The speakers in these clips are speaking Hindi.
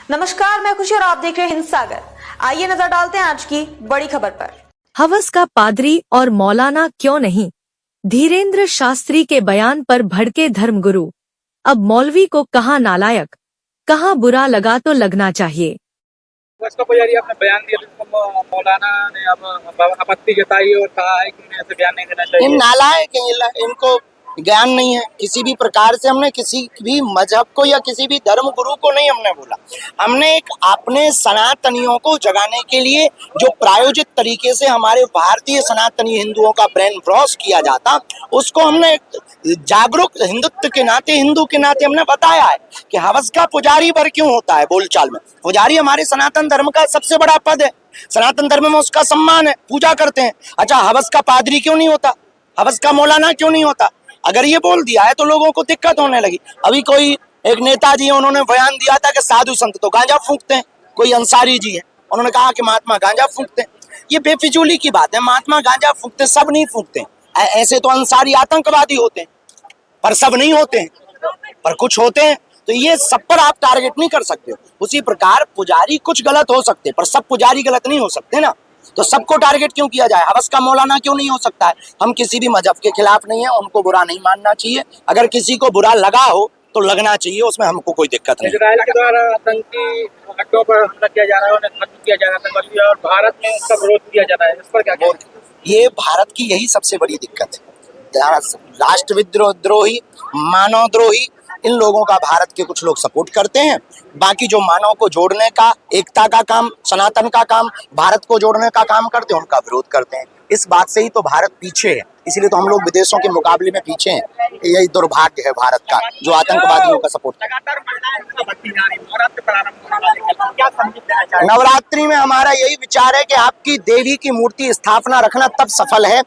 नमस्कार, मैं खुशी और आप देख रहे हैं हिंद सागर। आइए नजर डालते हैं आज की बड़ी खबर पर। हवस का पादरी और मौलाना क्यों नहीं? धीरेन्द्र शास्त्री के बयान पर भड़के धर्मगुरु। अब मौलवी को कहा नालायक, कहा बुरा लगा तो लगना चाहिए। उसका पुजारी आपने बयान दिया, तो मौलाना ने अब आपत्ति जताई और कहा है कि ऐसे बयान नहीं देना चाहिए। इन नालायक हैं, इनको ज्ञान नहीं है किसी भी प्रकार से। हमने किसी भी मजहब को या किसी भी धर्म गुरु को नहीं हमने बोला। हमने एक अपने सनातनियों को जगाने के लिए जो प्रायोजित तरीके से हमारे भारतीय सनातनी हिंदुओं का ब्रेन वॉश किया जाता, उसको हमने जागरूक हिंदुत्व के नाते, हिंदू के नाते हमने बताया है कि हवस का पुजारी वर क्यों होता है। बोलचाल में पुजारी हमारे सनातन धर्म का सबसे बड़ा पद है, सनातन धर्म में उसका सम्मान है, पूजा करते हैं। अच्छा, हवस का पादरी क्यों नहीं होता, हवस का मौलाना क्यों नहीं होता? अगर ये बोल दिया है तो लोगों को दिक्कत होने लगी। अभी कोई एक नेताजी है, उन्होंने बयान दिया था कि साधु संत तो गांजा फूंकते हैं। कोई अंसारी जी है, उन्होंने कहा कि महात्मा गांजा फूंकते हैं। ये बेफिजूली की बात है। महात्मा गांजा फूंकते, सब नहीं फूंकते। ऐसे तो अंसारी आतंकवादी होते हैं, पर सब नहीं होते हैं, पर कुछ होते हैं। तो ये सब पर आप टारगेट नहीं कर सकते हो। उसी प्रकार पुजारी कुछ गलत हो सकते, पर सब पुजारी गलत नहीं हो सकते ना। तो सबको टारगेट क्यों किया जाए? हवस का मौलाना क्यों नहीं हो सकता है? हम किसी भी मजहब के खिलाफ नहीं है, उनको बुरा नहीं मानना चाहिए। अगर किसी को बुरा लगा हो तो लगना चाहिए, उसमें हमको कोई दिक्कत नहीं। इजराइल के द्वारा आतंकी अड्डों पर हमला किया जा रहा है, उन्हें खत्म किया जा रहा है और भारत में उसका विरोध किया जा रहा है, इस पर क्या कहते हैं? ये भारत की यही सबसे बड़ी दिक्कत है। राष्ट्रविद्रोही, मानवद्रोही, इन लोगों का भारत के कुछ लोग सपोर्ट करते हैं। बाकी जो मानव को जोड़ने का, एकता का काम, सनातन का काम, भारत को जोड़ने का काम करते हैं, उनका विरोध करते हैं। इस बात से ही तो भारत पीछे है, इसीलिए तो हम लोग विदेशों के मुकाबले में पीछे हैं। यही दुर्भाग्य है भारत का, जो आतंकवादियों का सपोर्ट। नवरात्रि में हमारा यही विचार है कि आपकी देवी की मूर्ति स्थापना रखना तब सफल है,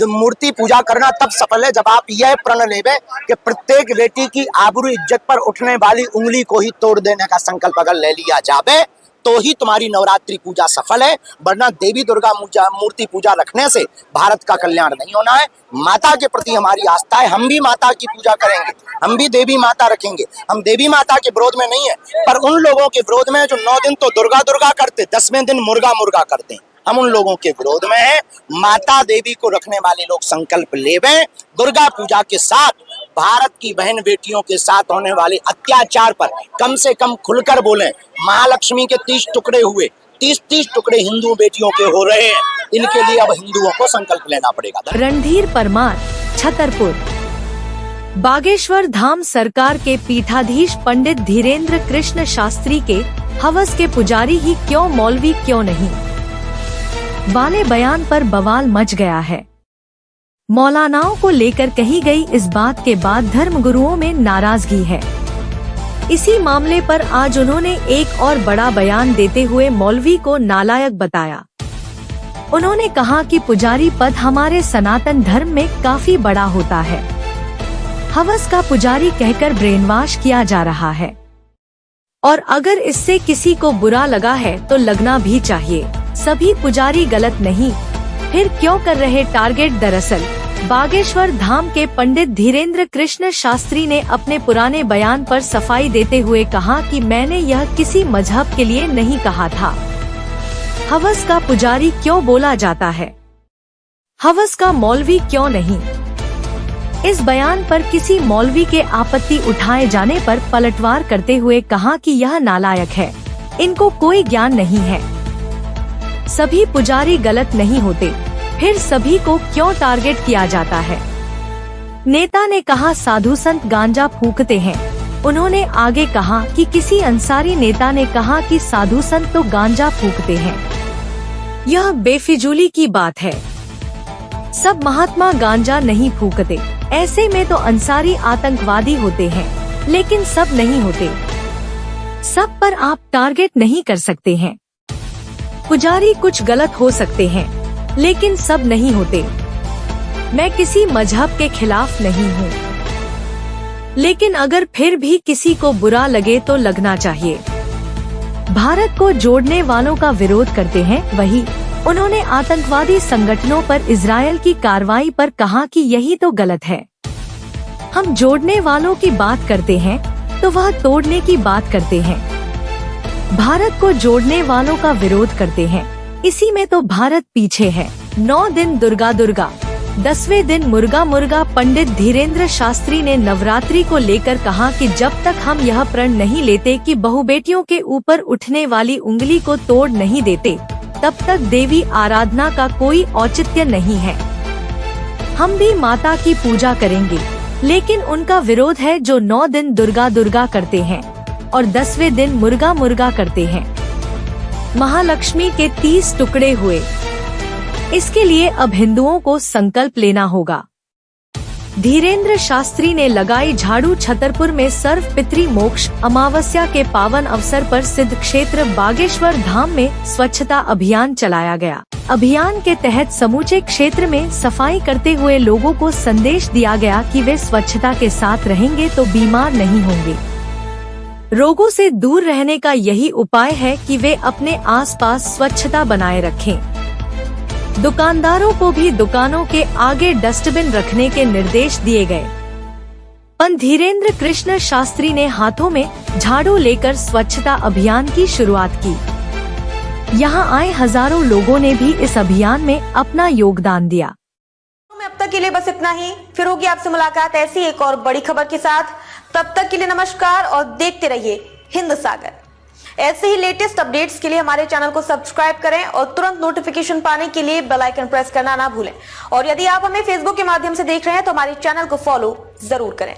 मूर्ति पूजा करना तब सफल है, जब आप यह प्रण लेवे कि प्रत्येक बेटी की आबरू इज्जत पर उठने वाली उंगली को ही तोड़ देने का संकल्प अगर ले लिया जावे तो ही तुम्हारी नवरात्रि पूजा सफल है। वरना देवी दुर्गा मूर्ति पूजा रखने से भारत का कल्याण नहीं होना है। माता के प्रति हमारी आस्था है, हम भी माता की पूजा करेंगे, हम भी देवी माता रखेंगे। हम देवी माता के विरोध में नहीं है, पर उन लोगों के विरोध में जो 9 दिन तो दुर्गा दुर्गा करते, 10वें दिन मुर्गा मुर्गा करते हैं, हम उन लोगों के विरोध में हैं। माता देवी को रखने वाले लोग संकल्प लेवें, दुर्गा पूजा के साथ भारत की बहन बेटियों के साथ होने वाले अत्याचार पर कम से कम खुलकर बोलें। महालक्ष्मी के 30 टुकड़े हुए, 30 टुकड़े हिंदू बेटियों के हो रहे हैं। इनके लिए अब हिंदुओं को संकल्प लेना पड़ेगा। रणधीर परमार, छतरपुर। बागेश्वर धाम सरकार के पीठाधीश पंडित धीरेन्द्र कृष्ण शास्त्री के हवस के पुजारी ही क्यों, मौलवी क्यों नहीं वाले बयान पर बवाल मच गया है। मौलानाओं को लेकर कही गई इस बात के बाद धर्मगुरुओं में नाराजगी है। इसी मामले पर आज उन्होंने एक और बड़ा बयान देते हुए मौलवी को नालायक बताया। उन्होंने कहा कि पुजारी पद हमारे सनातन धर्म में काफी बड़ा होता है। हवस का पुजारी कहकर ब्रेनवॉश किया जा रहा है, और अगर इससे किसी को बुरा लगा है तो लगना भी चाहिए। सभी पुजारी गलत नहीं, फिर क्यों कर रहे टारगेट? दरअसल बागेश्वर धाम के पंडित धीरेन्द्र कृष्ण शास्त्री ने अपने पुराने बयान पर सफाई देते हुए कहा कि मैंने यह किसी मजहब के लिए नहीं कहा था। हवस का पुजारी क्यों बोला जाता है, हवस का मौलवी क्यों नहीं? इस बयान पर किसी मौलवी के आपत्ति उठाए जाने पर पलटवार करते हुए कहा कि यह नालायक है, इनको कोई ज्ञान नहीं है। सभी पुजारी गलत नहीं होते, फिर सभी को क्यों टारगेट किया जाता है? नेता ने कहा साधु संत गांजा फूंकते हैं। उन्होंने आगे कहा कि किसी अंसारी नेता ने कहा कि साधु संत तो गांजा फूंकते हैं। यह बेफिजूली की बात है। सब महात्मा गांजा नहीं फूंकते, ऐसे में तो अंसारी आतंकवादी होते हैं, लेकिन सब नहीं होते। सब पर आप टारगेट नहीं कर सकते हैं। पुजारी कुछ गलत हो सकते हैं, लेकिन सब नहीं होते। मैं किसी मजहब के खिलाफ नहीं हूँ, लेकिन अगर फिर भी किसी को बुरा लगे तो लगना चाहिए। भारत को जोड़ने वालों का विरोध करते हैं वही। उन्होंने आतंकवादी संगठनों पर इजरायल की कार्रवाई पर कहा कि यही तो गलत है। हम जोड़ने वालों की बात करते हैं तो वह तोड़ने की बात करते हैं। भारत को जोड़ने वालों का विरोध करते हैं। इसी में तो भारत पीछे है। 9 दिन दुर्गा दुर्गा, 10वें दिन मुर्गा मुर्गा। पंडित धीरेन्द्र शास्त्री ने नवरात्रि को लेकर कहा कि जब तक हम यह प्रण नहीं लेते कि बहु बेटियों के ऊपर उठने वाली उंगली को तोड़ नहीं देते, तब तक देवी आराधना का कोई औचित्य नहीं है। हम भी माता की पूजा करेंगे, लेकिन उनका विरोध है जो 9 दिन दुर्गा दुर्गा करते हैं और 10वें दिन मुर्गा मुर्गा करते हैं। महालक्ष्मी के 30 टुकड़े हुए। इसके लिए अब हिंदुओं को संकल्प लेना होगा। धीरेन्द्र शास्त्री ने लगाई झाड़ू। छतरपुर में सर्व पितृ मोक्ष अमावस्या के पावन अवसर पर सिद्ध क्षेत्र बागेश्वर धाम में स्वच्छता अभियान चलाया गया। अभियान के तहत समूचे क्षेत्र में सफाई करते हुए लोगों को संदेश दिया गया कि वे स्वच्छता के साथ रहेंगे तो बीमार नहीं होंगे। रोगों से दूर रहने का यही उपाय है कि वे अपने आसपास स्वच्छता बनाए रखें। दुकानदारों को भी दुकानों के आगे डस्टबिन रखने के निर्देश दिए गए। पंडित धीरेन्द्र कृष्ण शास्त्री ने हाथों में झाड़ू लेकर स्वच्छता अभियान की शुरुआत की। यहाँ आए हजारों लोगों ने भी इस अभियान में अपना योगदान दिया। अब तक के लिए बस इतना ही। फिर होगी आपसे मुलाकात ऐसी एक और बड़ी खबर के साथ। तब तक के लिए नमस्कार और देखते रहिए हिंद सागर। ऐसे ही लेटेस्ट अपडेट्स के लिए हमारे चैनल को सब्सक्राइब करें और तुरंत नोटिफिकेशन पाने के लिए बेल आइकन प्रेस करना ना भूलें। और यदि आप हमें फेसबुक के माध्यम से देख रहे हैं तो हमारे चैनल को फॉलो जरूर करें।